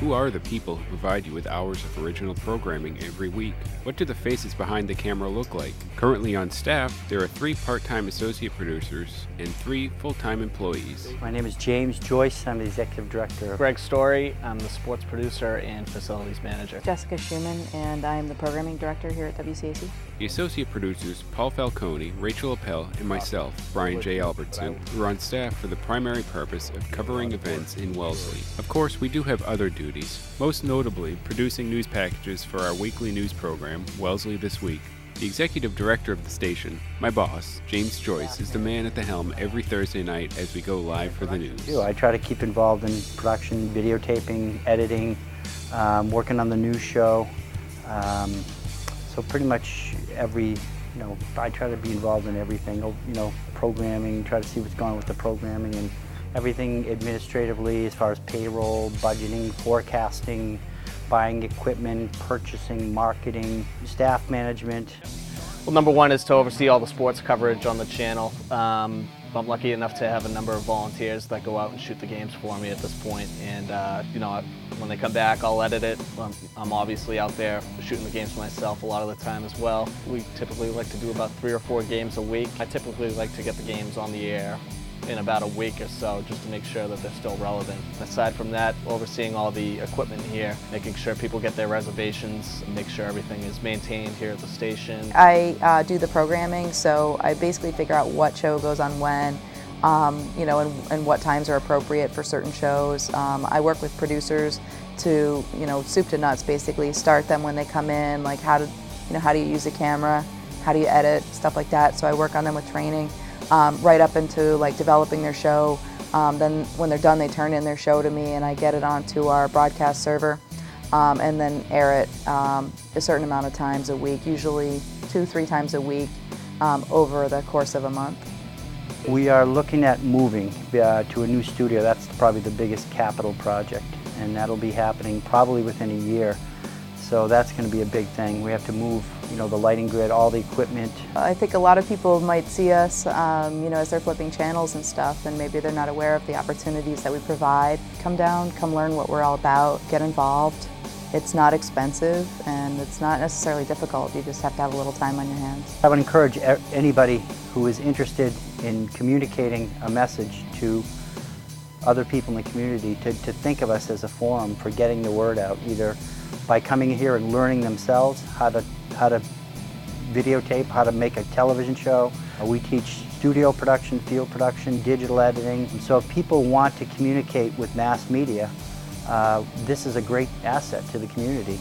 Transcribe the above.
Who are the people who provide you with hours of original programming every week? What do the faces behind the camera look like? Currently on staff, there are 3 part-time associate producers and 3 full-time employees. My name is James Joyce. I'm the executive director. Greg Story. I'm the sports producer and facilities manager. Jessica Schumann, and I'm the programming director here at WCAC. The associate producers, Paul Falcone, Rachel Appel, and myself, Brian J. Albertson, were on staff for the primary purpose of covering events in Wellesley. Of course, we do have other duties, most notably producing news packages for our weekly news program, Wellesley This Week. The executive director of the station, my boss, James Joyce, is the man at the helm every Thursday night as we go live for the news. I try to keep involved in production, videotaping, editing, working on the news show. So pretty much I try to be involved in everything, programming, try to see what's going on with the programming and everything administratively as far as payroll, budgeting, forecasting, buying equipment, purchasing, marketing, staff management. Well, number one is to oversee all the sports coverage on the channel. I'm lucky enough to have a number of volunteers that go out and shoot the games for me at this point. And when they come back, I'll edit it. I'm obviously out there shooting the games myself a lot of the time as well. We typically like to do about 3 or 4 games a week. I typically like to get the games on the air in about a week or so, just to make sure that they're still relevant. Aside from that, overseeing all the equipment here, making sure people get their reservations, make sure everything is maintained here at the station. I do the programming, so I basically figure out what show goes on when, and what times are appropriate for certain shows. I work with producers to, soup to nuts, basically start them when they come in, like how do you use a camera, how do you edit, stuff like that. So I work on them with training. Right up into developing their show. Then when they're done, they turn in their show to me and I get it onto our broadcast server and then air it a certain amount of times a week, usually 2-3 times a week over the course of a month. We are looking at moving to a new studio. That's probably the biggest capital project, and that'll be happening probably within a year. So that's going to be a big thing. We have to move, the lighting grid, all the equipment. I think a lot of people might see us, as they're flipping channels and stuff, and maybe they're not aware of the opportunities that we provide. Come down, come learn what we're all about, get involved. It's not expensive and it's not necessarily difficult. You just have to have a little time on your hands. I would encourage anybody who is interested in communicating a message to other people in the community to think of us as a forum for getting the word out, either by coming here and learning themselves how to videotape, how to make a television show. We teach studio production, field production, digital editing. And so if people want to communicate with mass media, this is a great asset to the community.